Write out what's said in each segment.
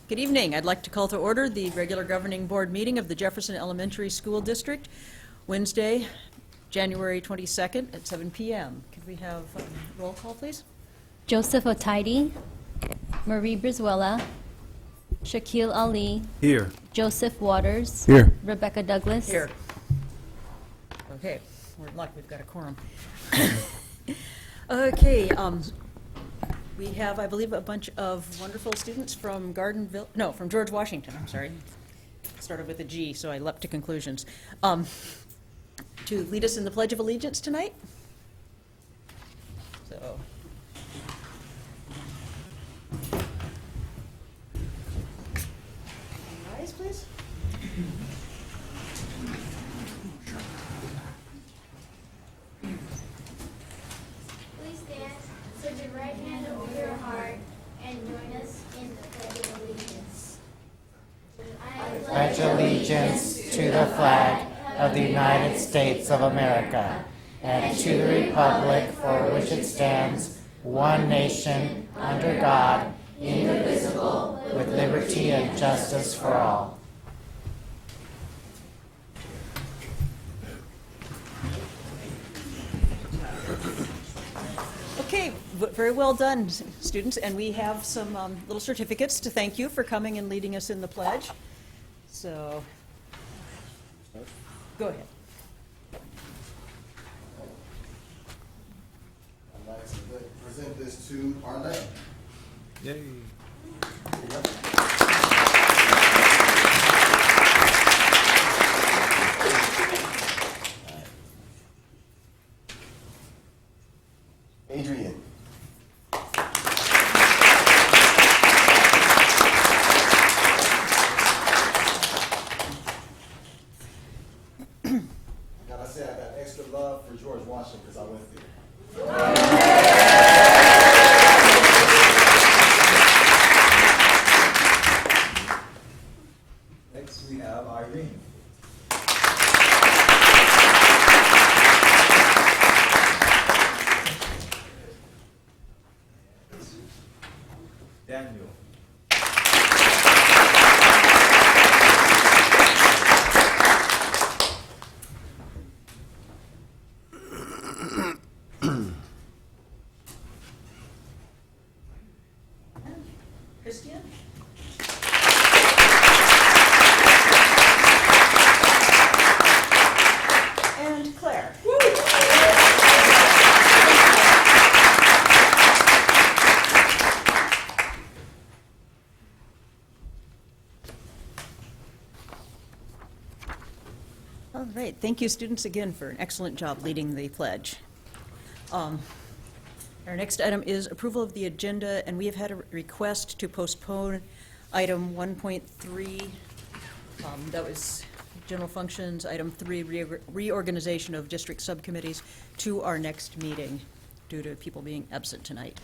Good evening. I'd like to call to order the regular governing board meeting of the Jefferson Elementary School District, Wednesday, January 22nd at 7 p.m. Could we have roll call, please? Joseph Otaidi, Marie Brizuela, Shaquille Ali, Here. Joseph Waters, Here. Rebecca Douglas. Here. Okay, we're in luck. We've got a quorum. Okay, we have, I believe, a bunch of wonderful students from from George Washington, I'm sorry. Started with a G, so I leapt to conclusions. To lead us in the Pledge of Allegiance tonight. So. Rise, please. Please stand, put your right hand over your heart, and join us in the Pledge of Allegiance. I pledge allegiance to the flag of the United States of America and to the republic for which it stands, one nation, under God, indivisible, with liberty and justice for all. Okay, very well done, students, and we have some little certificates to thank you for coming and leading us in the pledge. So, go ahead. I'd like to present this to Arlette. Yay. Adrian. Gotta say, I got extra love for George Washington because I went there. Next we have Irene. Daniel. Christian? And Claire. All right, thank you, students, again for an excellent job leading the pledge. Our next item is approval of the agenda, and we have had a request to postpone item 1.3. That was general functions, item 3, reorganization of district subcommittees, to our next meeting due to people being absent tonight.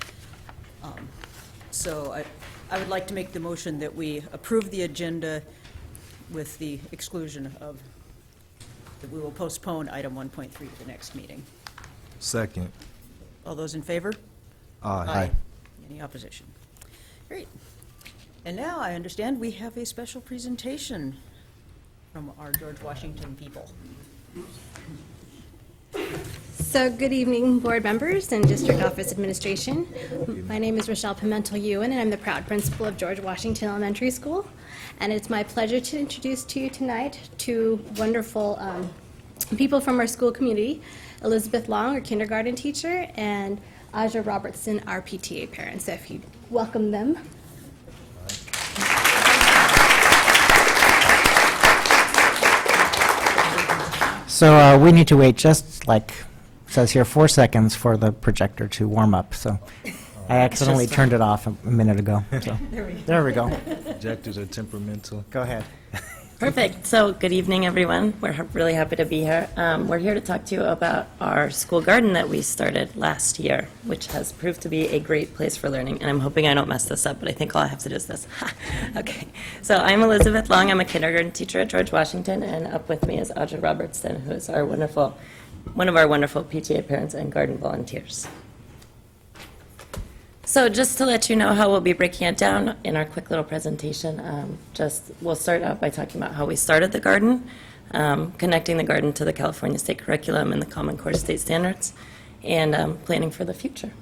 So I would like to make the motion that we approve the agenda with the exclusion of, that we will postpone item 1.3 to the next meeting. Second. All those in favor? Aye. Any opposition? Great. And now I understand we have a special presentation from our George Washington people. So good evening, board members and district office administration. My name is Rochelle Pimentel-Ewan, and I'm the proud principal of George Washington Elementary School. And it's my pleasure to introduce to you tonight two wonderful people from our school community, Elizabeth Long, our kindergarten teacher, and Aja Robertson, our PTA parent. So if you welcome them. So we need to wait just like, it says here, 4 seconds for the projector to warm up. So I accidentally turned it off a minute ago. So there we go. Projectors are temperamental. Go ahead. Perfect. So good evening, everyone. We're really happy to be here. We're here to talk to you about our school garden that we started last year, which has proved to be a great place for learning. And I'm hoping I don't mess this up, but I think all I have to do is this. Okay. So I'm Elizabeth Long. I'm a kindergarten teacher at George Washington, and up with me is Aja Robertson, who is one of our wonderful PTA parents and garden volunteers. So just to let you know how we'll be breaking it down in our quick little presentation, we'll start out by talking about how we started the garden, connecting the garden to the California State Curriculum and the Common Core State Standards, and planning for the future.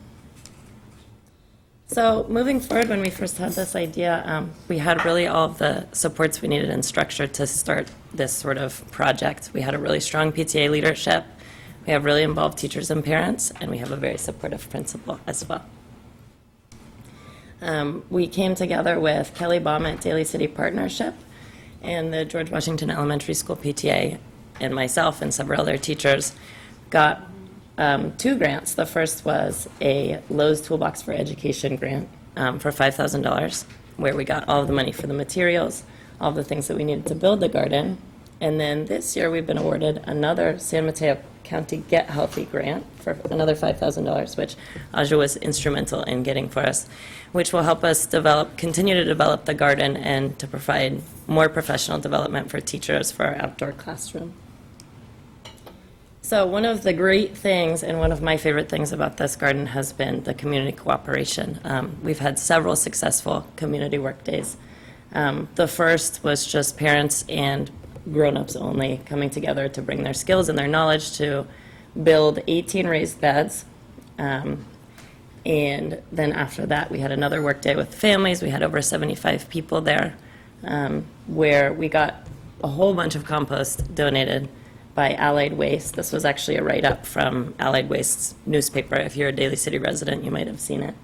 So moving forward, when we first had this idea, we had really all of the supports we needed and structure to start this sort of project. We had a really strong PTA leadership, we have really involved teachers and parents, and we have a very supportive principal as well. We came together with Kelly Baum at Daly City Partnership and the George Washington Elementary School PTA, and myself and several other teachers got 2 grants. The first was a Lowe's Toolbox for Education grant for $5,000, where we got all of the money for the materials, all of the things that we needed to build the garden. And then this year we've been awarded another San Mateo County Get Healthy grant for another $5,000, which Aja was instrumental in getting for us, which will help us continue to develop the garden and to provide more professional development for teachers for our outdoor classroom. So one of the great things and one of my favorite things about this garden has been the community cooperation. We've had several successful community work days. The first was just parents and grown-ups only coming together to bring their skills and their knowledge to build 18 raised beds. And then after that, we had another work day with families. We had over 75 people there, where we got a whole bunch of compost donated by Allied Waste. This was actually a write-up from Allied Waste's newspaper. If you're a Daly City resident, you might have seen it.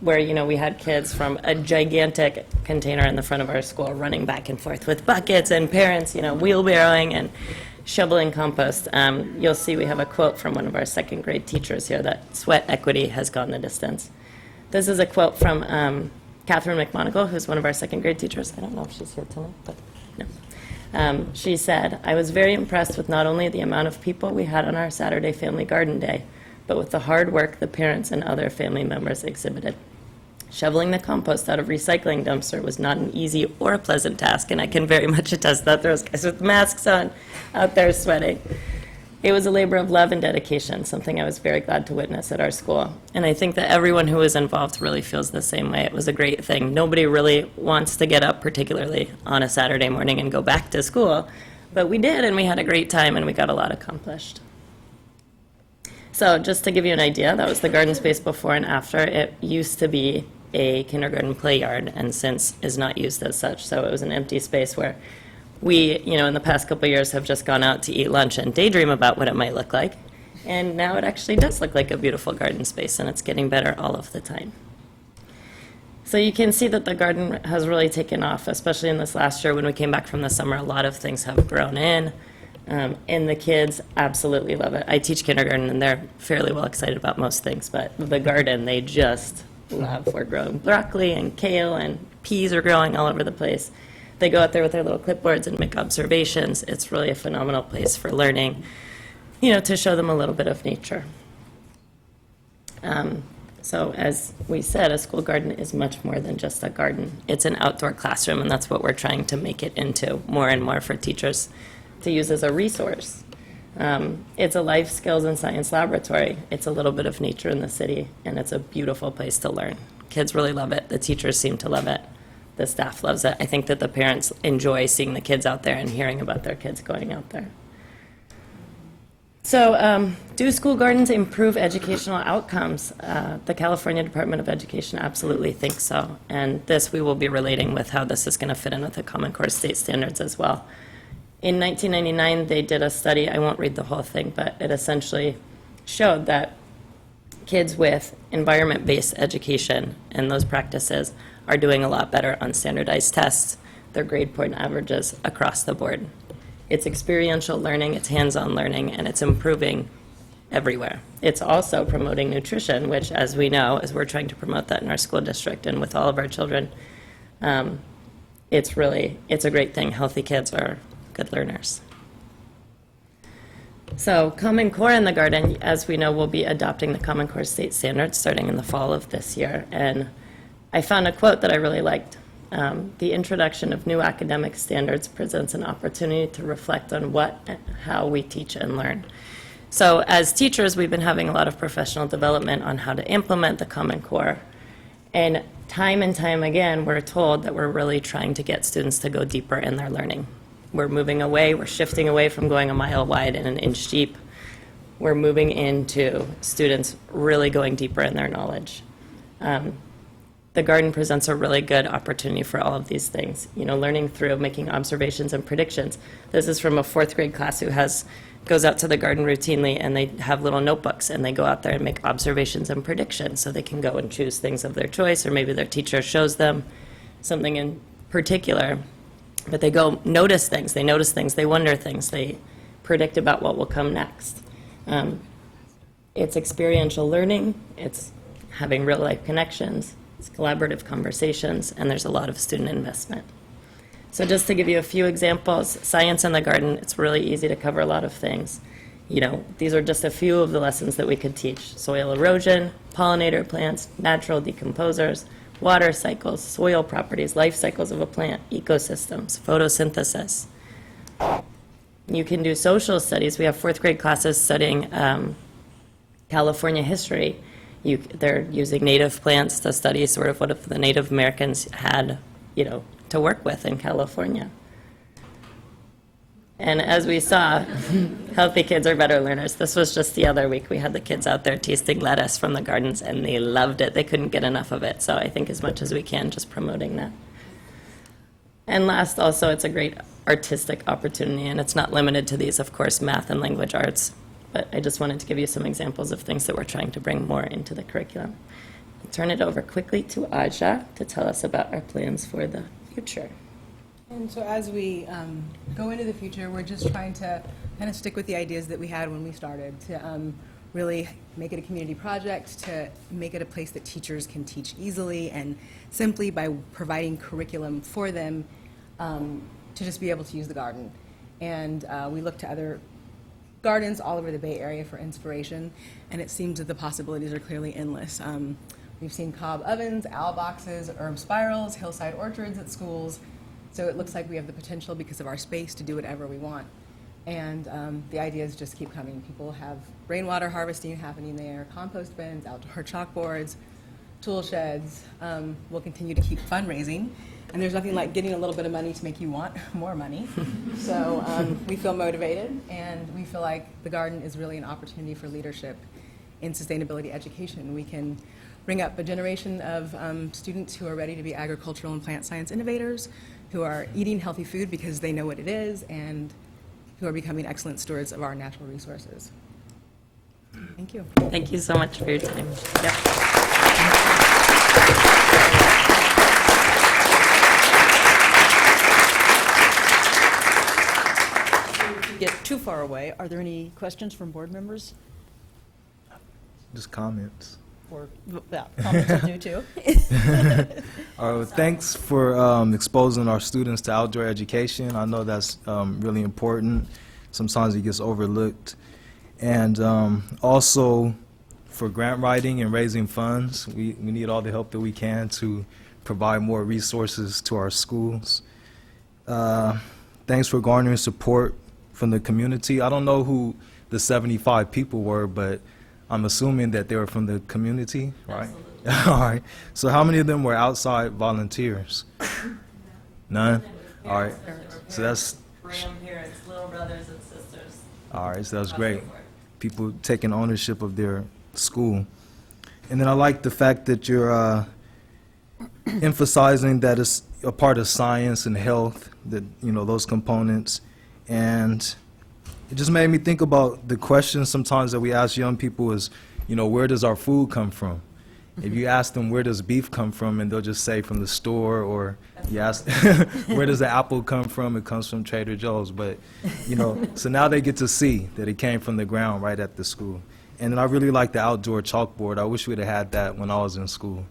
Where, we had kids from a gigantic container in the front of our school running back and forth with buckets, and parents, wheelbarrowing and shoveling compost. You'll see we have a quote from one of our second grade teachers here that sweat equity has gone the distance. This is a quote from Catherine McMonagle, who's one of our second grade teachers. I don't know if she's here tonight, but no. She said, "I was very impressed with not only the amount of people we had on our Saturday Family Garden Day, but with the hard work the parents and other family members exhibited. Shoveling the compost out of recycling dumpster was not an easy or a pleasant task," and I can very much attest that. Those guys with masks on out there sweating. "It was a labor of love and dedication, something I was very glad to witness at our school." And I think that everyone who was involved really feels the same way. It was a great thing. Nobody really wants to get up, particularly on a Saturday morning, and go back to school. But we did, and we had a great time, and we got a lot accomplished. So just to give you an idea, that was the garden space before and after. It used to be a kindergarten play yard, and since is not used as such. So it was an empty space where we, in the past couple of years have just gone out to eat lunch and daydream about what it might look like. And now it actually does look like a beautiful garden space, and it's getting better all of the time. So you can see that the garden has really taken off, especially in this last year when we came back from the summer. A lot of things have grown in. And the kids absolutely love it. I teach kindergarten, and they're fairly well excited about most things, but the garden, they just love. We're growing broccoli and kale, and peas are growing all over the place. They go out there with their little clipboards and make observations. It's really a phenomenal place for learning, to show them a little bit of nature. So as we said, a school garden is much more than just a garden. It's an outdoor classroom, and that's what we're trying to make it into more and more for teachers to use as a resource. It's a life skills and science laboratory. It's a little bit of nature in the city, and it's a beautiful place to learn. Kids really love it. The teachers seem to love it. The staff loves it. I think that the parents enjoy seeing the kids out there and hearing about their kids going out there. So do school gardens improve educational outcomes? The California Department of Education absolutely thinks so. And this we will be relating with how this is going to fit in with the Common Core State Standards as well. In 1999, they did a study. I won't read the whole thing, but it essentially showed that kids with environment-based education and those practices are doing a lot better on standardized tests, their grade point averages across the board. It's experiential learning, it's hands-on learning, and it's improving everywhere. It's also promoting nutrition, which, as we know, as we're trying to promote that in our school district and with all of our children, it's a great thing. Healthy kids are good learners. So Common Core in the garden, as we know, will be adopting the Common Core State Standards starting in the fall of this year. And I found a quote that I really liked. The introduction of new academic standards presents an opportunity to reflect on how we teach and learn. So as teachers, we've been having a lot of professional development on how to implement the Common Core. And time again, we're told that we're really trying to get students to go deeper in their learning. We're moving away, we're shifting away from going a mile wide and an inch deep. We're moving into students really going deeper in their knowledge. The garden presents a really good opportunity for all of these things. You know, learning through making observations and predictions. This is from a 4th grade class who goes out to the garden routinely, and they have little notebooks, and they go out there and make observations and predictions, so they can go and choose things of their choice, or maybe their teacher shows them something in particular. But they go notice things, they wonder things, they predict about what will come next. It's experiential learning, it's having real-life connections, it's collaborative conversations, and there's a lot of student investment. So just to give you a few examples, science in the garden, it's really easy to cover a lot of things. You know, these are just a few of the lessons that we could teach. Soil erosion, pollinator plants, natural decomposers, water cycles, soil properties, life cycles of a plant, ecosystems, photosynthesis. You can do social studies. We have 4th grade classes studying California history. They're using native plants to study sort of what the Native Americans had, you know, to work with in California. And as we saw, healthy kids are better learners. This was just the other week. We had the kids out there tasting lettuce from the gardens, and they loved it. They couldn't get enough of it. So I think as much as we can, just promoting that. And last, also, it's a great artistic opportunity, and it's not limited to these, of course, math and language arts. But I just wanted to give you some examples of things that we're trying to bring more into the curriculum. I'll turn it over quickly to Aja to tell us about our plans for the future. And so as we go into the future, we're just trying to kind of stick with the ideas that we had when we started, to really make it a community project, to make it a place that teachers can teach easily, and simply by providing curriculum for them to just be able to use the garden. And we look to other gardens all over the Bay Area for inspiration, and it seems that the possibilities are clearly endless. We've seen cob ovens, owl boxes, herb spirals, hillside orchards at schools. So it looks like we have the potential, because of our space, to do whatever we want. And the ideas just keep coming. People have rainwater harvesting happening there, compost bins, outdoor chalkboards, tool sheds. We'll continue to keep fundraising. And there's nothing like getting a little bit of money to make you want more money. So we feel motivated, and we feel like the garden is really an opportunity for leadership in sustainability education. We can bring up a generation of students who are ready to be agricultural and plant science innovators, who are eating healthy food because they know what it is, and who are becoming excellent stewards of our natural resources. Thank you. Thank you so much for your time. Yep. If we get too far away, are there any questions from board members? Just comments. Or, yeah, comments will do too. Thanks for exposing our students to outdoor education. I know that's really important. Sometimes it gets overlooked. And also for grant writing and raising funds, we need all the help that we can to provide more resources to our schools. Thanks for garnering support from the community. I don't know who the 75 people were, but I'm assuming that they were from the community, right? All right. So how many of them were outside volunteers? None? All right. So that's... Grandparents, little brothers and sisters. All right, so that's great. People taking ownership of their school. And then I like the fact that you're emphasizing that it's a part of science and health, that, you know, those components. And it just made me think about the question sometimes that we ask young people is, you know, where does our food come from? If you ask them where does beef come from, and they'll just say from the store, or you ask where does the apple come from, it comes from Trader Joe's. But, you know, so now they get to see that it came from the ground right at the school. And then I really like the outdoor chalkboard. I wish we'd have had that when I was in school.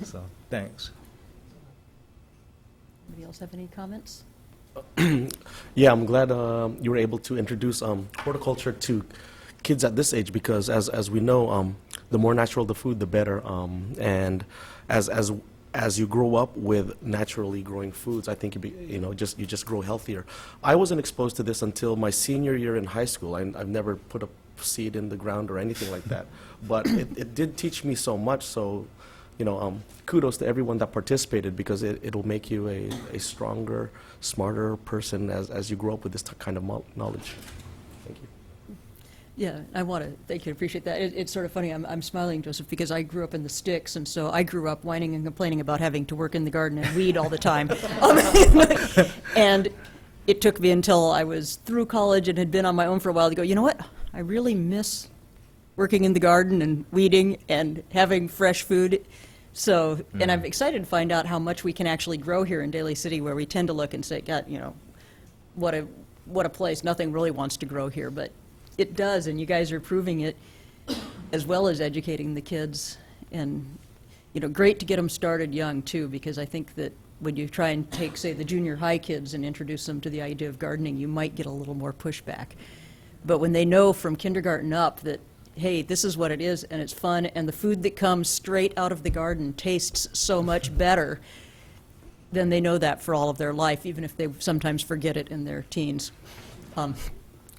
So, thanks. Anybody else have any comments? Yeah, I'm glad you were able to introduce horticulture to kids at this age, because as we know, the more natural the food, the better. And as as you grow up with naturally growing foods, I think you just grow healthier. I wasn't exposed to this until my senior year in high school. I've never put a seed in the ground or anything like that, but it did teach me so much. So, kudos to everyone that participated, because it'll make you a stronger, smarter person as you grow up with this kind of knowledge. Thank you. Yeah, I want to thank you, appreciate that. It's sort of funny, I'm smiling, Joseph, because I grew up in the sticks, and so I grew up whining and complaining about having to work in the garden and weed all the time. And it took me until I was through college and had been on my own for a while to go, you know what? I really miss working in the garden and weeding and having fresh food. So, and I'm excited to find out how much we can actually grow here in Daly City, where we tend to look and say, God, what a place. Nothing really wants to grow here, but it does, and you guys are proving it, as well as educating the kids. And, great to get them started young, too, because I think that when you try and take, say, the junior high kids and introduce them to the idea of gardening, you might get a little more pushback. But when they know from kindergarten up that, hey, this is what it is, and it's fun, and the food that comes straight out of the garden tastes so much better, then they know that for all of their life, even if they sometimes forget it in their teens.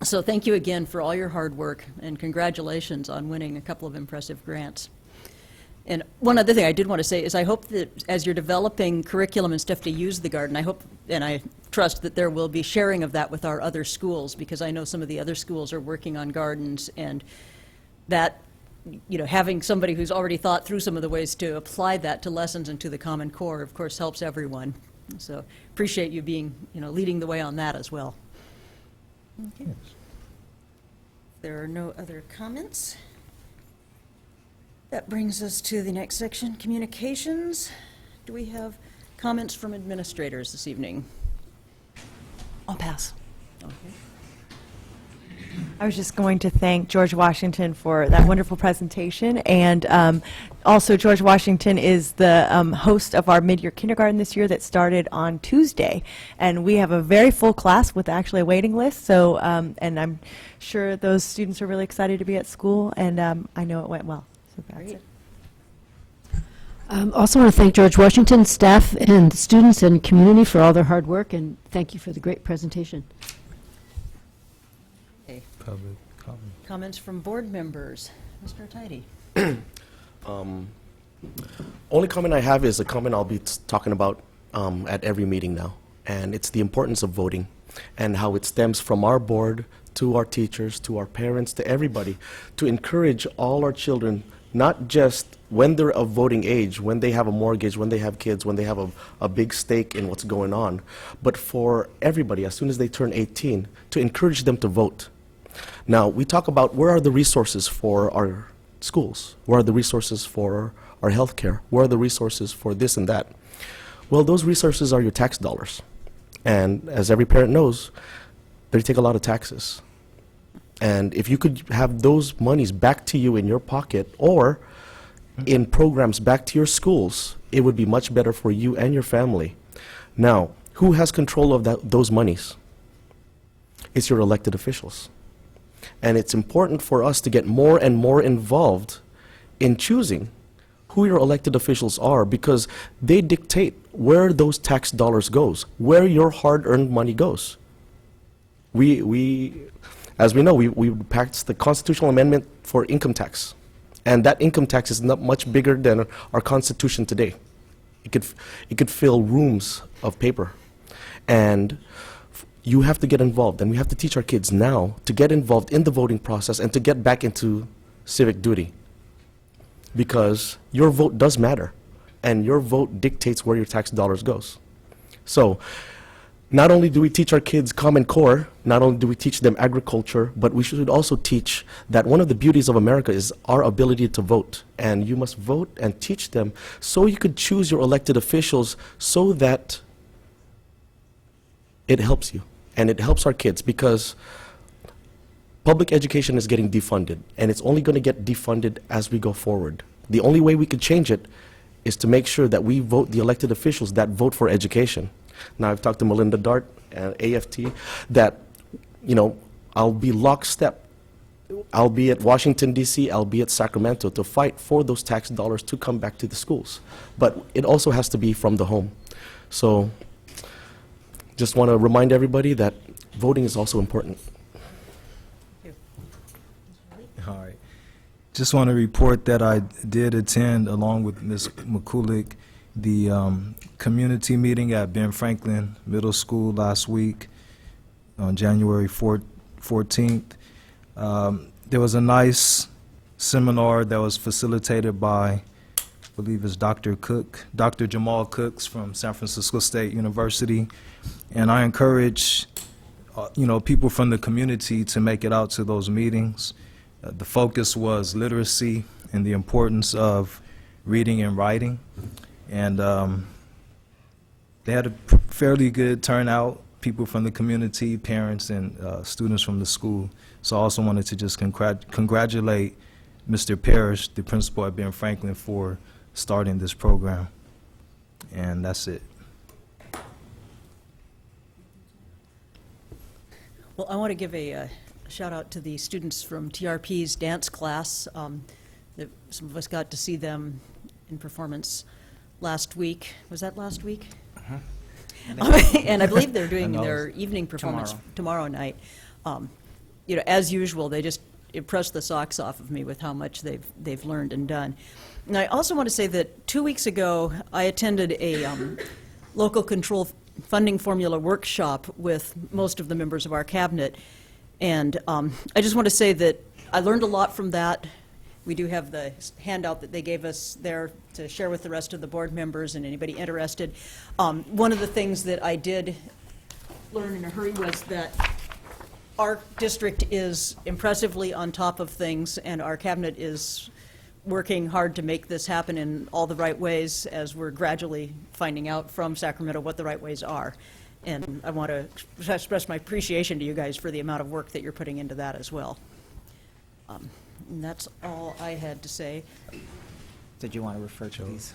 So thank you again for all your hard work, and congratulations on winning a couple of impressive grants. And one other thing I did want to say is I hope that as you're developing curriculum and stuff to use the garden, I hope and I trust that there will be sharing of that with our other schools, because I know some of the other schools are working on gardens, and that, having somebody who's already thought through some of the ways to apply that to lessons and to the Common Core, of course, helps everyone. So appreciate you being, leading the way on that as well. Okay. There are no other comments. That brings us to the next section, communications. Do we have comments from administrators this evening? I'll pass. Okay. I was just going to thank George Washington for that wonderful presentation, and also George Washington is the host of our mid-year kindergarten this year that started on Tuesday, and we have a very full class with actually a waiting list, so and I'm sure those students are really excited to be at school, and I know it went well. So that's it. Also want to thank George Washington, staff, and students and community for all their hard work, and thank you for the great presentation. Okay. Public comment. Comments from board members. Mr. Tidy. Only comment I have is a comment I'll be talking about at every meeting now, and it's the importance of voting and how it stems from our board to our teachers, to our parents, to everybody, to encourage all our children, not just when they're of voting age, when they have a mortgage, when they have kids, when they have a big stake in what's going on, but for everybody, as soon as they turn 18, to encourage them to vote. Now, we talk about where are the resources for our schools? Where are the resources for our health care? Where are the resources for this and that? Well, those resources are your tax dollars. And as every parent knows, they take a lot of taxes. And if you could have those monies back to you in your pocket or in programs back to your schools, it would be much better for you and your family. Now, who has control of those monies? It's your elected officials. And it's important for us to get more and more involved in choosing who your elected officials are, because they dictate where those tax dollars goes, where your hard-earned money goes. As we know, we passed the constitutional amendment for income tax, and that income tax is not much bigger than our Constitution today. It could fill rooms of paper, and you have to get involved, and we have to teach our kids now to get involved in the voting process and to get back into civic duty, because your vote does matter, and your vote dictates where your tax dollars goes. So, not only do we teach our kids Common Core, not only do we teach them agriculture, but we should also teach that one of the beauties of America is our ability to vote. And you must vote and teach them so you could choose your elected officials so that it helps you. And it helps our kids, because public education is getting defunded, and it's only going to get defunded as we go forward. The only way we could change it is to make sure that we vote the elected officials that vote for education. Now, I've talked to Melinda Dart and AFT that, I'll be lockstep albeit Washington, D.C., albeit Sacramento, to fight for those tax dollars to come back to the schools. But it also has to be from the home. So just want to remind everybody that voting is also important. All right. Just want to report that I did attend, along with Ms. McCulick, the community meeting at Ben Franklin Middle School last week on January 14th. There was a nice seminar that was facilitated by, I believe it's Dr. Jamal Cooks from San Francisco State University. And I encourage, people from the community to make it out to those meetings. The focus was literacy and the importance of reading and writing. And they had a fairly good turnout, people from the community, parents, and students from the school. So I also wanted to just congratulate Mr. Parrish, the principal at Ben Franklin, for starting this program. And that's it. Well, I want to give a shout out to the students from TRP's dance class. Some of us got to see them in performance last week. Was that last week? And I believe they're doing their evening performance tomorrow night. As usual, they just impressed the socks off of me with how much they've learned and done. And I also want to say that 2 weeks ago, I attended a local control funding formula workshop with most of the members of our cabinet. And I just want to say that I learned a lot from that. We do have the handout that they gave us there to share with the rest of the board members and anybody interested. One of the things that I did learn in a hurry was that our district is impressively on top of things, and our cabinet is working hard to make this happen in all the right ways as we're gradually finding out from Sacramento what the right ways are. And I want to express my appreciation to you guys for the amount of work that you're putting into that as well. And that's all I had to say. Did you want to refer to these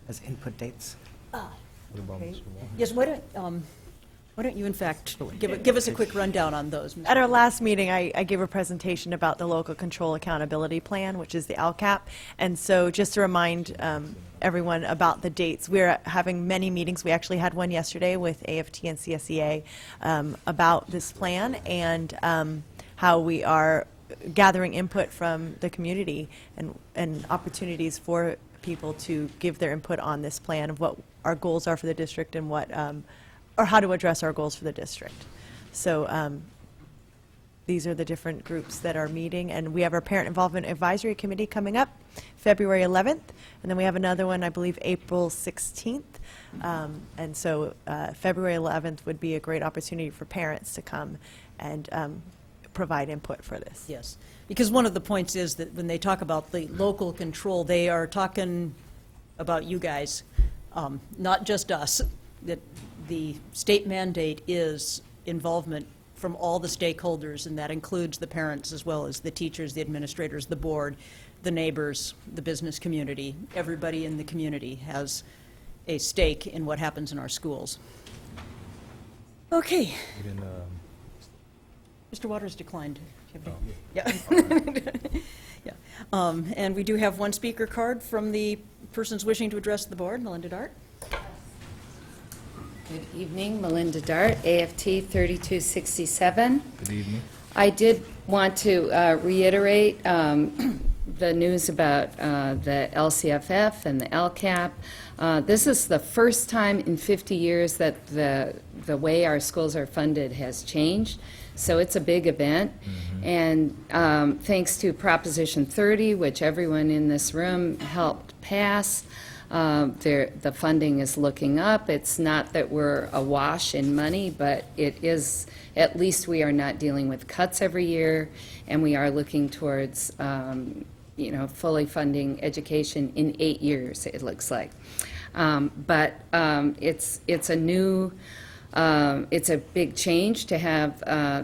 as input dates? Okay. Yes, why don't you, in fact, give us a quick rundown on those? Ms. At our last meeting, I gave a presentation about the Local Control Accountability Plan, which is the LCAP. And so just to remind everyone about the dates, we're having many meetings. We actually had one yesterday with AFT and CSEA about this plan and how we are gathering input from the community and opportunities for people to give their input on this plan of what our goals are for the district and what or how to address our goals for the district. So these are the different groups that are meeting, and we have our Parent Involvement Advisory Committee coming up February 11th, and then we have another one, I believe, April 16th. And so February 11th would be a great opportunity for parents to come and provide input for this. Yes, because one of the points is that when they talk about the local control, they are talking about you guys, not just us. That the state mandate is involvement from all the stakeholders, and that includes the parents as well as the teachers, the administrators, the board, the neighbors, the business community. Everybody in the community has a stake in what happens in our schools. Okay. Mr. Waters declined. Yeah. Yeah. And we do have one speaker card from the persons wishing to address the board. Melinda Dart. Good evening, Melinda Dart, AFT 3267. Good evening. I did want to reiterate the news about the LCFF and the LCAP. This is the first time in 50 years that the way our schools are funded has changed. So it's a big event. And thanks to Proposition 30, which everyone in this room helped pass, the funding is looking up. It's not that we're awash in money, but it is, at least we are not dealing with cuts every year, and we are looking towards fully funding education in 8 years, it looks like. But it's a new, it's a big change to have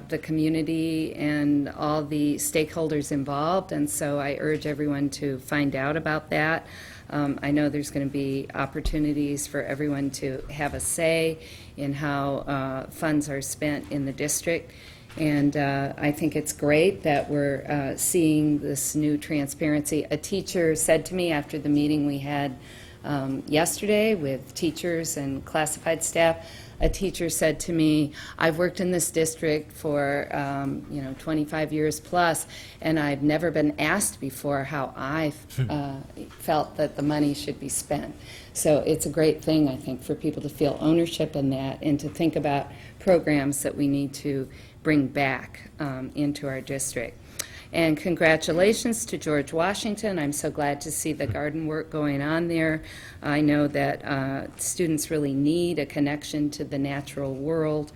the community and all the stakeholders involved, and so I urge everyone to find out about that. I know there's going to be opportunities for everyone to have a say in how funds are spent in the district. And I think it's great that we're seeing this new transparency. A teacher said to me after the meeting we had yesterday with teachers and classified staff, a teacher said to me, I've worked in this district for 25 years plus, and I've never been asked before how I felt that the money should be spent. So it's a great thing, I think, for people to feel ownership in that and to think about programs that we need to bring back into our district. And congratulations to George Washington. I'm so glad to see the garden work going on there. I know that students really need a connection to the natural world,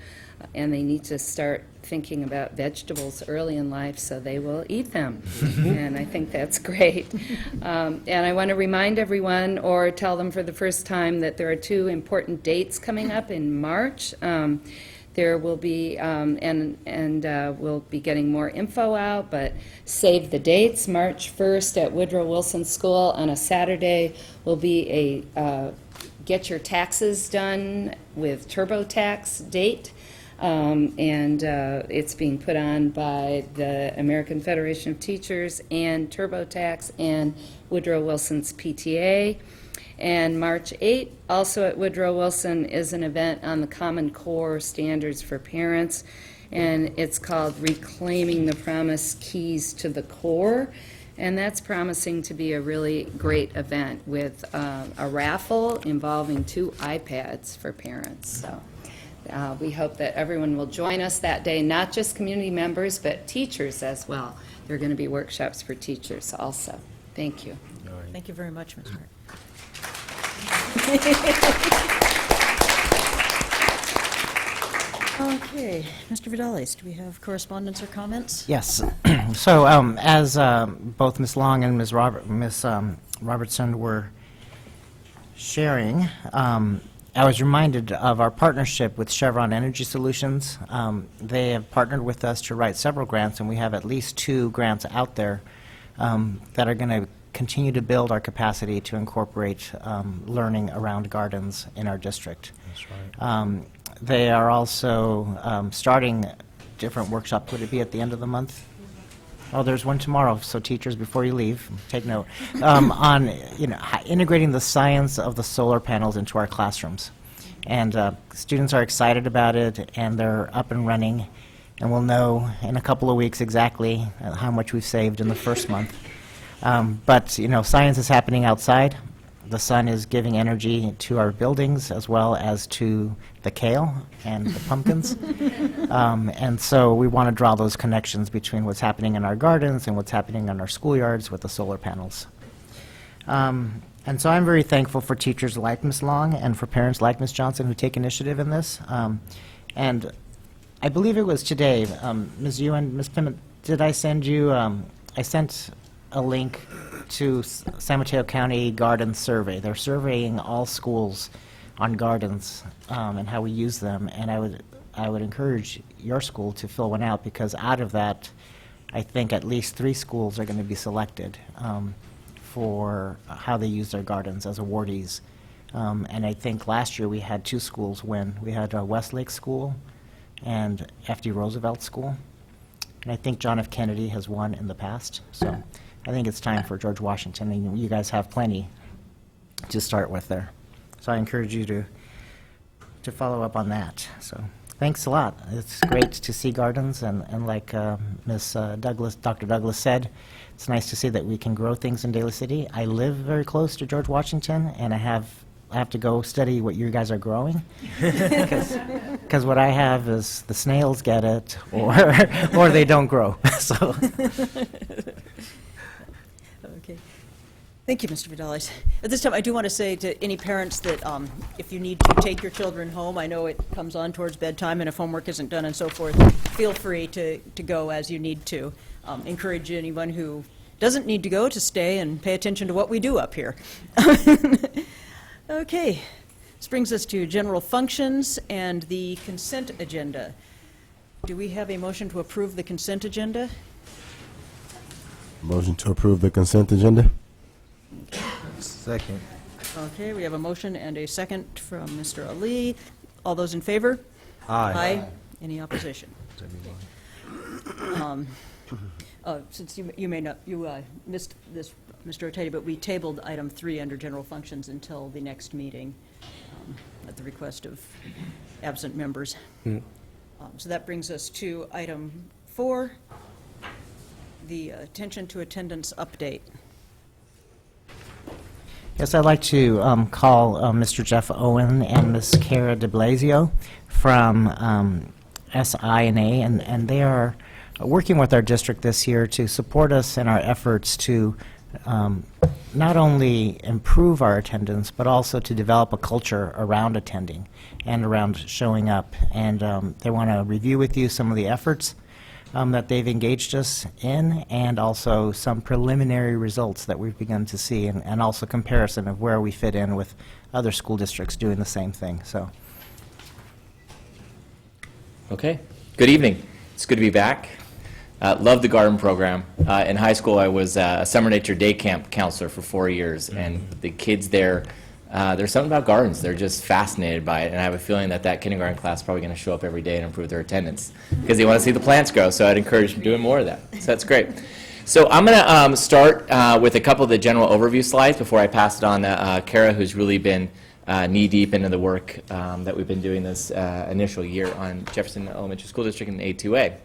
and they need to start thinking about vegetables early in life so they will eat them. And I think that's great. And I want to remind everyone, or tell them for the first time, that there are 2 important dates coming up in March. There will be, we'll be getting more info out, but save the dates. March 1st at Woodrow Wilson School on a Saturday will be a Get Your Taxes Done with TurboTax date. It's being put on by the American Federation of Teachers and TurboTax and Woodrow Wilson's PTA. And March 8th, also at Woodrow Wilson, is an event on the Common Core standards for parents, and it's called Reclaiming the Promise Keys to the Core, and that's promising to be a really great event with a raffle involving 2 iPads for parents. So we hope that everyone will join us that day, not just community members, but teachers as well. There are going to be workshops for teachers also. Thank you. Thank you very much, Ms. Hart. Okay, Mr. Vidales, do we have correspondence or comments? Yes. So as both Ms. Long and Ms. Robertson were sharing, I was reminded of our partnership with Chevron Energy Solutions. They have partnered with us to write several grants, and we have at least 2 grants out there that are going to continue to build our capacity to incorporate learning around gardens in our district. That's right. They are also starting different workshops. Would it be at the end of the month? Oh, there's one tomorrow, so teachers, before you leave, take note, on integrating the science of the solar panels into our classrooms. And students are excited about it, and they're up and running, and we'll know in a couple of weeks exactly how much we've saved in the first month. But science is happening outside. The sun is giving energy to our buildings as well as to the kale and the pumpkins. And so we want to draw those connections between what's happening in our gardens and what's happening in our schoolyards with the solar panels. And so I'm very thankful for teachers like Ms. Long and for parents like Ms. Johnson who take initiative in this. And I believe it was today, Ms. Ewan, Ms. Piment, did I send you, I sent a link to San Mateo County Garden Survey. They're surveying all schools on gardens and how we use them, and I would encourage your school to fill one out, because out of that, I think at least 3 schools are going to be selected for how they use their gardens as awardees. And I think last year we had 2 schools win. We had Westlake School and F.D. Roosevelt School. And I think John F. Kennedy has won in the past. So I think it's time for George Washington, and you guys have plenty to start with there. So I encourage you to follow up on that. So thanks a lot. It's great to see gardens, and like Ms. Douglas, Dr. Douglas said, it's nice to see that we can grow things in Daly City. I live very close to George Washington, and I have to go study what you guys are growing, because what I have is the snails get it, or they don't grow. So. Okay. Thank you, Mr. Vidales. At this time, I do want to say to any parents that if you need to take your children home, I know it comes on towards bedtime, and if homework isn't done and so forth, feel free to go as you need to. Encourage anyone who doesn't need to go to stay and pay attention to what we do up here. Okay. This brings us to general functions and the consent agenda. Do we have a motion to approve the consent agenda? Motion to approve the consent agenda? Second. Okay, we have a motion and a second from Mr. Ali. All those in favor? Aye. Any opposition? Since you may not, you missed this, Mr. Otidy, but we tabled item 3 under general functions until the next meeting at the request of absent members. So that brings us to item 4, the attention to attendance update. Yes, I'd like to call Mr. Jeff Owen and Ms. Kara de Blasio from SINA, and they are working with our district this year to support us in our efforts to not only improve our attendance, but also to develop a culture around attending and around showing up. And they want to review with you some of the efforts that they've engaged us in, and also some preliminary results that we've begun to see, and also comparison of where we fit in with other school districts doing the same thing. So, okay. Good evening. It's good to be back. Love the garden program. In high school, I was a summer nature day camp counselor for 4 years, and the kids there, there's something about gardens. They're just fascinated by it, and I have a feeling that kindergarten class is probably going to show up every day and improve their attendance because they want to see the plants grow, so I'd encourage them doing more of that. So that's great. So I'm going to start with a couple of the general overview slides before I pass it on to Kara, who's really been knee-deep into the work that we've been doing this initial year on Jefferson Elementary School District and A2A.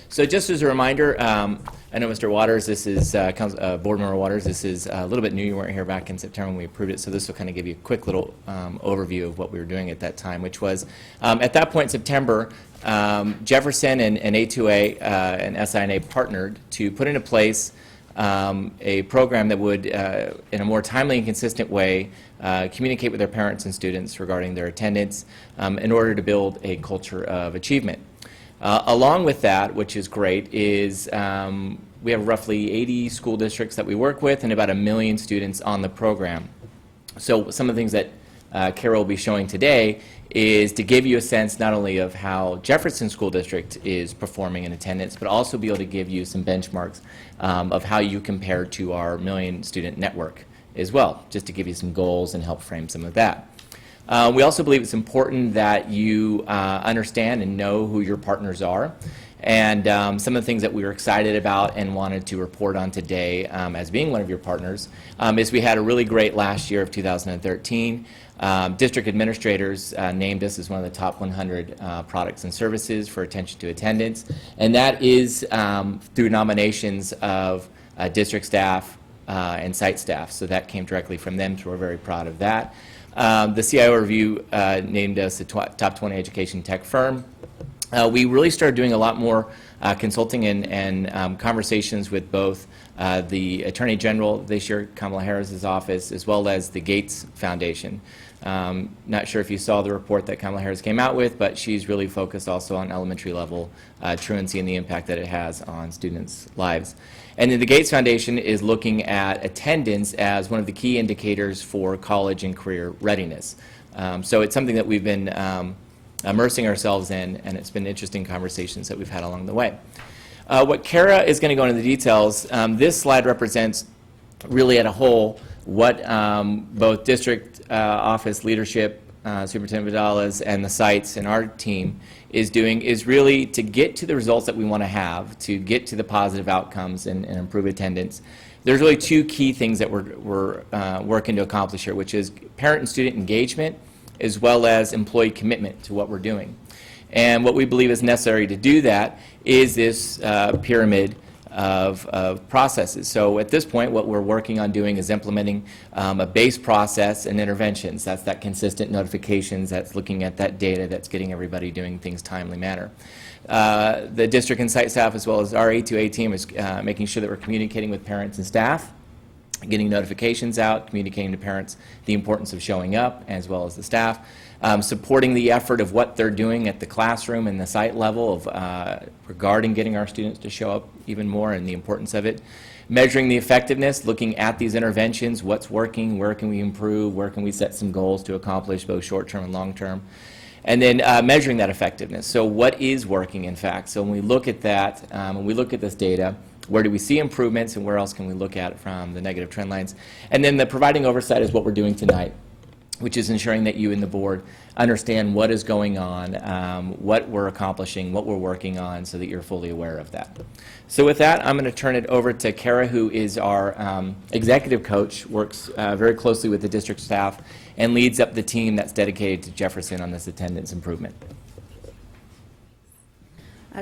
So just as a reminder, I know Mr. Waters, this is Board Member Waters, this is a little bit new. You weren't here back in September when we approved it, so this will kind of give you a quick little overview of what we were doing at that time, which was, at that point in September, Jefferson and A2A and SINA partnered to put into place a program that would, in a more timely and consistent way, communicate with their parents and students regarding their attendance in order to build a culture of achievement. Along with that, which is great, is we have roughly 80 school districts that we work with and about 1 million students on the program. So some of the things that Kara will be showing today is to give you a sense not only of how Jefferson School District is performing in attendance, but also be able to give you some benchmarks of how you compare to our 1 million student network as well, just to give you some goals and help frame some of that. We also believe it's important that you understand and know who your partners are. And some of the things that we were excited about and wanted to report on today as being one of your partners is we had a really great last year of 2013. District administrators named us as one of the top 100 products and services for attention to attendance. And that is through nominations of district staff and site staff. So that came directly from them, so we're very proud of that. The CIO review named us the top 20 education tech firm. We really started doing a lot more consulting and conversations with both the Attorney General this year, Kamala Harris's office, as well as the Gates Foundation. Not sure if you saw the report that Kamala Harris came out with, but she's really focused also on elementary level truancy and the impact that it has on students' lives. And then the Gates Foundation is looking at attendance as one of the key indicators for college and career readiness. So it's something that we've been immersing ourselves in, and it's been interesting conversations that we've had along the way. What Kara is going to go into the details, this slide represents really at a whole what both district office leadership, Superintendent Vidales, and the sites and our team is doing is really to get to the results that we want to have, to get to the positive outcomes and improve attendance. There's really two key things that we're working to accomplish here, which is parent and student engagement as well as employee commitment to what we're doing. And what we believe is necessary to do that is this pyramid of processes. So at this point, what we're working on doing is implementing a base process and interventions. That's that consistent notifications, that's looking at that data, that's getting everybody doing things timely manner. The district and site staff, as well as our A2A team, is making sure that we're communicating with parents and staff, getting notifications out, communicating to parents the importance of showing up, as well as the staff, supporting the effort of what they're doing at the classroom and the site level of regarding getting our students to show up even more and the importance of it, measuring the effectiveness, looking at these interventions, what's working, where can we improve, where can we set some goals to accomplish both short-term and long-term, and then measuring that effectiveness. So what is working, in fact? So when we look at that, when we look at this data, where do we see improvements and where else can we look at it from the negative trend lines? And then the providing oversight is what we're doing tonight. which is ensuring that you and the board understand what is going on, what we're accomplishing, what we're working on, so that you're fully aware of that. So with that, I'm going to turn it over to Kara, who is our executive coach, works very closely with the district staff, and leads up the team that's dedicated to Jefferson on this attendance improvement.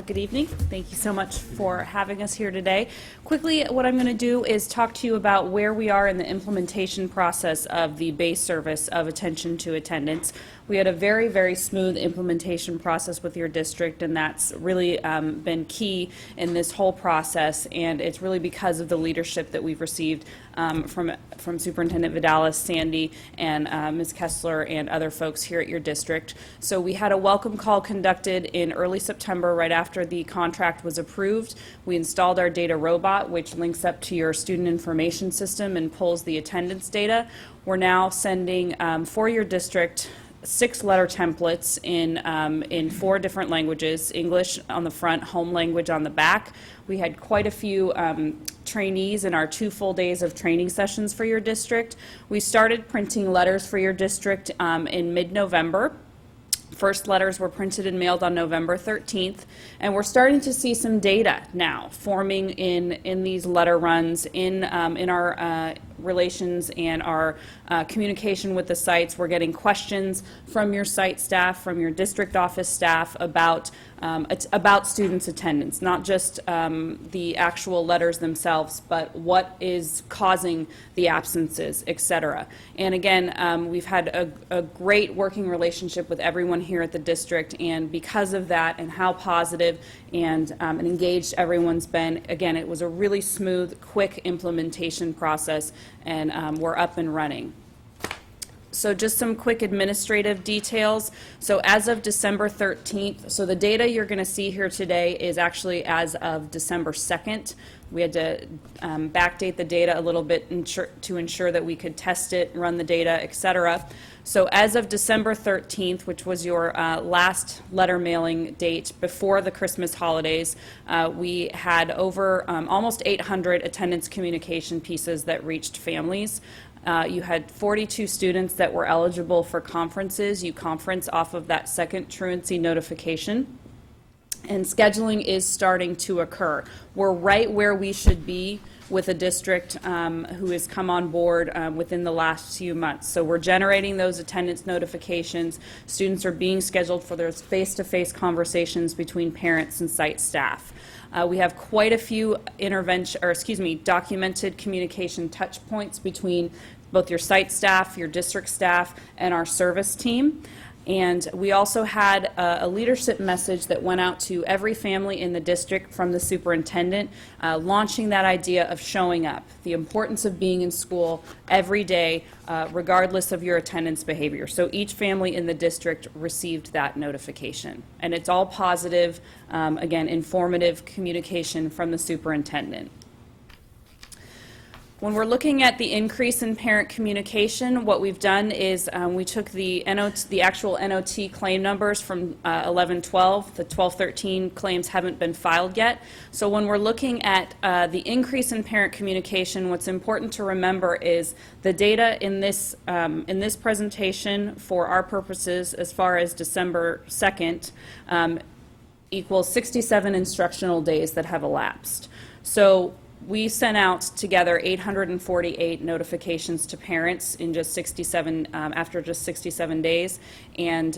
Good evening. Thank you so much for having us here today. Quickly, what I'm going to do is talk to you about where we are in the implementation process of the base service of attention to attendance. We had a very, very smooth implementation process with your district, and that's really been key in this whole process, and it's really because of the leadership that we've received from Superintendent Vidalis, Sandy, and Ms. Kessler, and other folks here at your district. So we had a welcome call conducted in early September, right after the contract was approved. We installed our data robot, which links up to your student information system and pulls the attendance data. We're now sending, for your district, 6 letter templates in 4 different languages: English on the front, home language on the back. We had quite a few trainees in our 2 full days of training sessions for your district. We started printing letters for your district in mid-November. First letters were printed and mailed on November 13th, and we're starting to see some data now forming in these letter runs in our relations and our communication with the sites. We're getting questions from your site staff, from your district office staff about students' attendance, not just the actual letters themselves, but what is causing the absences, etc. And again, we've had a great working relationship with everyone here at the district, and because of that and how positive and engaged everyone's been, again, it was a really smooth, quick implementation process, and we're up and running. So just some quick administrative details. So as of December 13th, so the data you're going to see here today is actually as of December 2nd. We had to backdate the data a little bit to ensure that we could test it, run the data, etc. So as of December 13th, which was your last letter mailing date before the Christmas holidays, we had over almost 800 attendance communication pieces that reached families. You had 42 students that were eligible for conferences. You conference off of that second truancy notification. And scheduling is starting to occur. We're right where we should be with a district who has come on board within the last few months. So we're generating those attendance notifications. Students are being scheduled for those face-to-face conversations between parents and site staff. We have quite a few documented communication touch points between both your site staff, your district staff, and our service team. And we also had a leadership message that went out to every family in the district from the superintendent, launching that idea of showing up, the importance of being in school every day, regardless of your attendance behavior. So each family in the district received that notification. And it's all positive, again, informative communication from the superintendent. When we're looking at the increase in parent communication, what we've done is we took the actual NOT claim numbers from 11-12. The 12-13 claims haven't been filed yet. So when we're looking at the increase in parent communication, what's important to remember is the data in this presentation for our purposes as far as December 2nd equals 67 instructional days that have elapsed. So we sent out together 848 notifications to parents in just 67 after just 67 days, and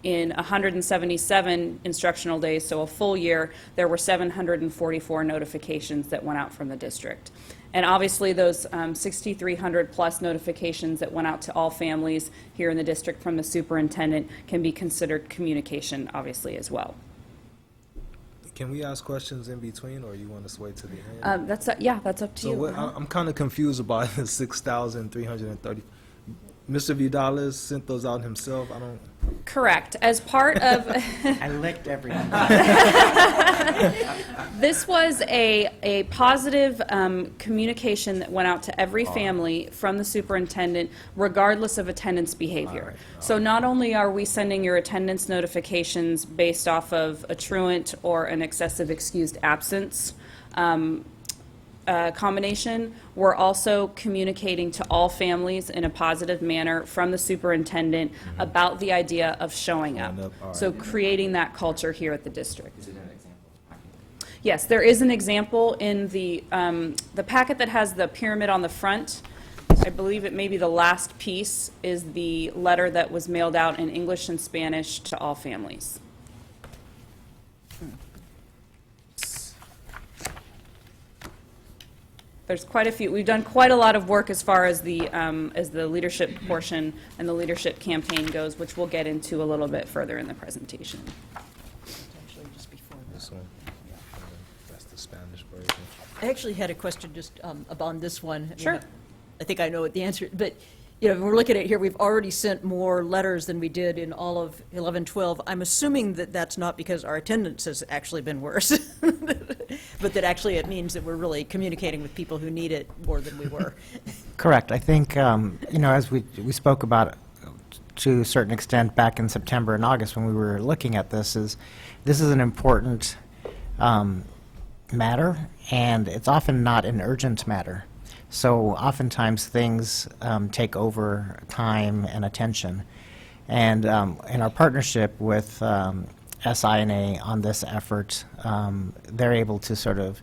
in 177 instructional days, so a full year, there were 744 notifications that went out from the district. And obviously those 6,300 plus notifications that went out to all families here in the district from the superintendent can be considered communication, obviously, as well. Can we ask questions in between, or you want us to wait to the end? That's up to you. I'm kind of confused about the 6,330. Mr. Vidalis sent those out himself. I don't. Correct. As part of I licked everything. This was a positive communication that went out to every family from the superintendent, regardless of attendance behavior. So not only are we sending your attendance notifications based off of a truant or an excessive excused absence combination, we're also communicating to all families in a positive manner from the superintendent about the idea of showing up. So creating that culture here at the district. Yes, there is an example in the packet that has the pyramid on the front. I believe it may be the last piece is the letter that was mailed out in English and Spanish to all families. There's quite a few. We've done quite a lot of work as far as the leadership portion and the leadership campaign goes, which we'll get into a little bit further in the presentation. Actually, just before This one. That's the Spanish version. I actually had a question just about this one. I mean, Sure. I think I know what the answer, but, you know, when we're looking at it here, we've already sent more letters than we did in all of 11, 12. I'm assuming that that's not because our attendance has actually been worse, but that actually it means that we're really communicating with people who need it more than we were. Correct. I think, you know, as we spoke about to a certain extent back in September and August when we were looking at this is an important matter, and it's often not an urgent matter. So oftentimes things take over time and attention. And in our partnership with SINA on this effort, they're able to sort of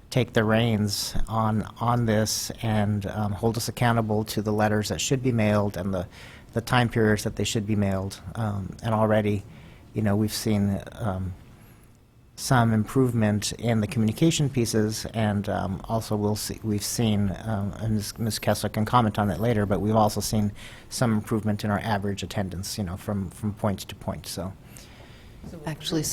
take the reins on this and hold us accountable to the letters that should be mailed and the time periods that they should be mailed. And already, you know, we've seen some improvement in the communication pieces, and also we've seen, and Ms. Kessler can comment on that later, but we've also seen some improvement in our average attendance, you know, from point to point. So Actually,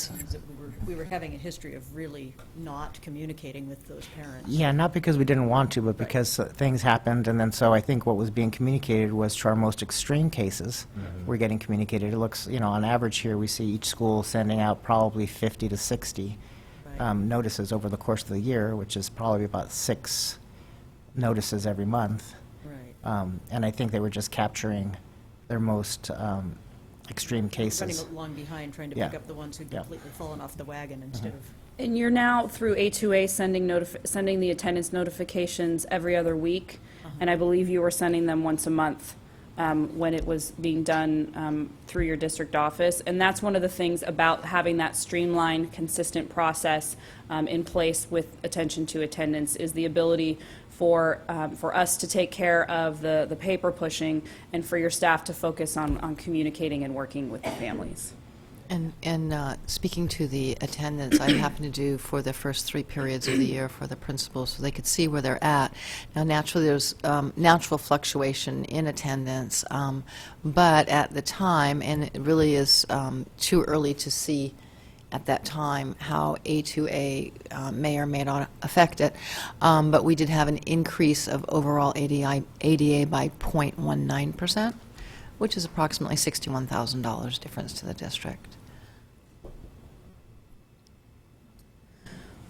we were having a history of really not communicating with those parents. yeah, not because we didn't want to, but because things happened, and then so I think what was being communicated was to our most extreme cases were getting communicated. It looks, you know, on average here we see each school sending out probably 50 to 60 notices over the course of the year, which is probably about 6 notices every month. Right. And I think they were just capturing their most extreme cases. Running along behind, trying to Yeah. pick up the ones who'd Yeah. completely fallen off the wagon instead of. And you're now, through A2A, sending the attendance notifications every other week, and I believe you were sending them once a month when it was being done through your district office. And that's one of the things about having that streamlined, consistent process in place with attention to attendance is the ability for us to take care of the paper pushing and for your staff to focus on communicating and working with the families. And speaking to the attendance, I happen to do for the first 3 periods of the year for the principals so they could see where they're at. Now, naturally, there's natural fluctuation in attendance, but at the time, and it really is too early to see at that time how A2A may or may not affect it, but we did have an increase of overall ADA by 0.19%, which is approximately $61,000 difference to the district.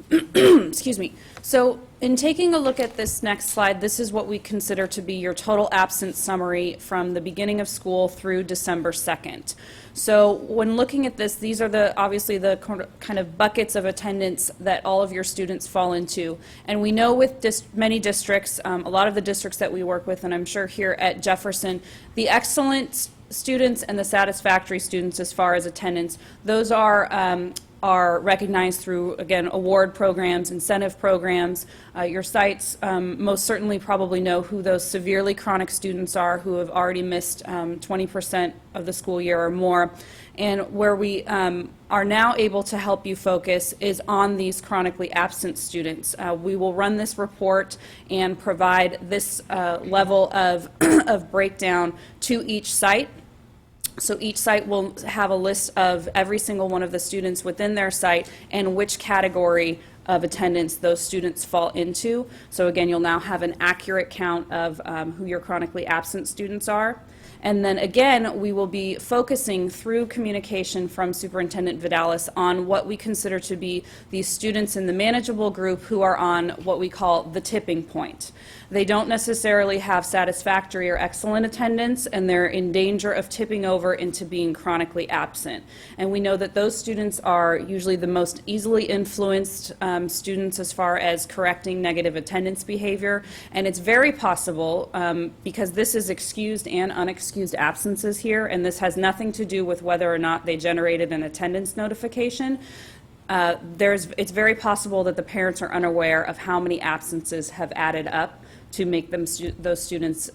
Excuse me. So in taking a look at this next slide, this is what we consider to be your total absence summary from the beginning of school through December 2nd. So when looking at this, these are obviously the kind of buckets of attendance that all of your students fall into. And we know with many districts, a lot of the districts that we work with, and I'm sure here at Jefferson, the excellent students and the satisfactory students as far as attendance, those are recognized through, again, award programs, incentive programs. Your sites most certainly probably know who those severely chronic students are who have already missed 20% of the school year or more. And where we are now able to help you focus is on these chronically absent students. We will run this report and provide this level of, of breakdown to each site. So each site will have a list of every single one of the students within their site and which category of attendance those students fall into. So again, you'll now have an accurate count of who your chronically absent students are. And then again, we will be focusing through communication from Superintendent Vidalis on what we consider to be these students in the manageable group who are on what we call the tipping point. They don't necessarily have satisfactory or excellent attendance, and they're in danger of tipping over into being chronically absent. And we know that those students are usually the most easily influenced students as far as correcting negative attendance behavior, and it's very possible, because this is excused and unexcused absences here, and this has nothing to do with whether or not they generated an attendance notification. It's very possible that the parents are unaware of how many absences have added up to make those students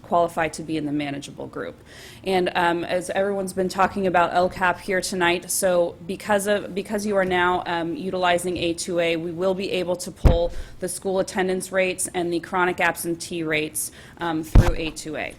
qualify to be in the manageable group. And as everyone's been talking about LCAP here tonight, so because you are now utilizing A2A, we will be able to pull the school attendance rates and the chronic absentee rates through A2A.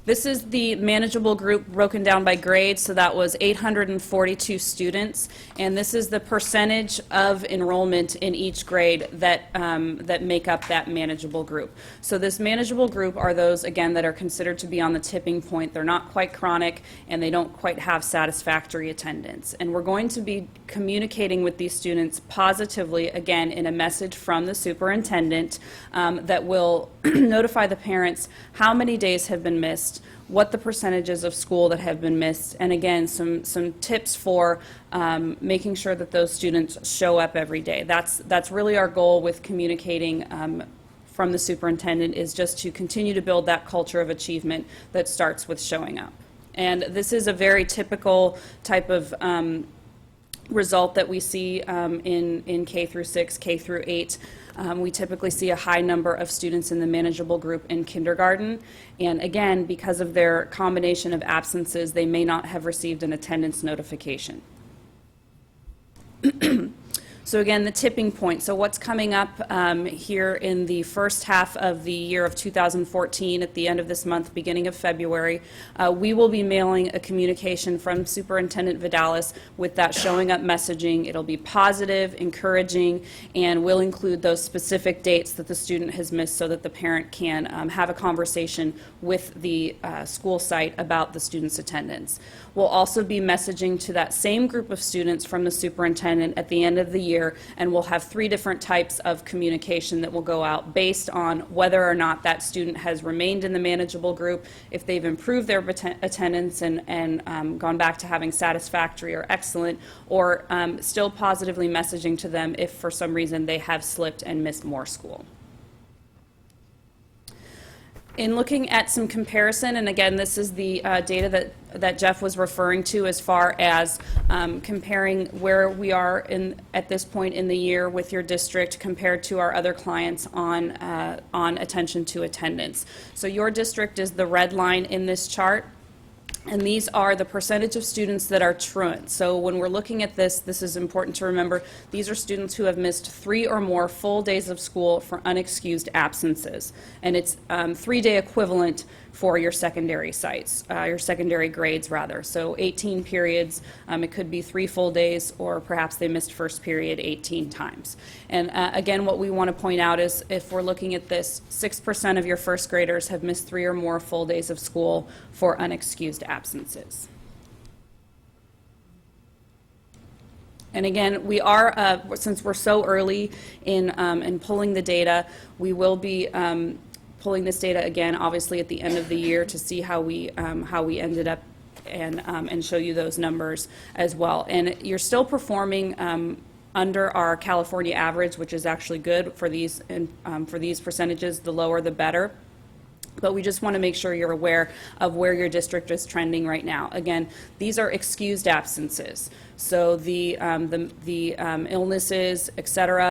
This is the manageable group broken down by grade, so that was 842 students, and this is the percentage of enrollment in each grade that, that make up that manageable group. So this manageable group are those, again, that are considered to be on the tipping point. They're not quite chronic, and they don't quite have satisfactory attendance. And we're going to be communicating with these students positively, again, in a message from the superintendent that will notify the parents how many days have been missed, what the percentages of school that have been missed, and again, some tips for making sure that those students show up every day. That's really our goal with communicating from the superintendent, is just to continue to build that culture of achievement that starts with showing up. And this is a very typical type of result that we see in K through 6, K through 8. We typically see a high number of students in the manageable group in kindergarten. And again, because of their combination of absences, they may not have received an attendance notification. So again, the tipping point. So what's coming up here in the first half of the year of 2014, at the end of this month, beginning of February, we will be mailing a communication from Superintendent Vidalis with that showing up messaging. It'll be positive, encouraging, and will include those specific dates that the student has missed so that the parent can have a conversation with the school site about the student's attendance. We'll also be messaging to that same group of students from the superintendent at the end of the year, and we'll have 3 different types of communication that will go out based on whether or not that student has remained in the manageable group, if they've improved their attendance and gone back to having satisfactory or excellent, or still positively messaging to them if for some reason they have slipped and missed more school. In looking at some comparison, and again, this is the data that Jeff was referring to as far as comparing where we are at this point in the year with your district compared to our other clients on attention to attendance. So your district is the red line in this chart. And these are the percentage of students that are truant. So when we're looking at this, this is important to remember. These are students who have missed 3 or more full days of school for unexcused absences. And it's 3-day equivalent for your secondary sites, your secondary grades rather. So 18 periods, it could be 3 full days, or perhaps they missed first period 18 times. And again, what we want to point out is if we're looking at this, 6% of your first graders have missed 3 or more full days of school for unexcused absences. And again, we are, since we're so early in pulling the data, we will be pulling this data again, obviously at the end of the year, to see how we ended up, and show you those numbers as well. And you're still performing under our California average, which is actually good for these percentages. The lower, the better. But we just want to make sure you're aware of where your district is trending right now. Again, these are excused absences. So the illnesses, et cetera,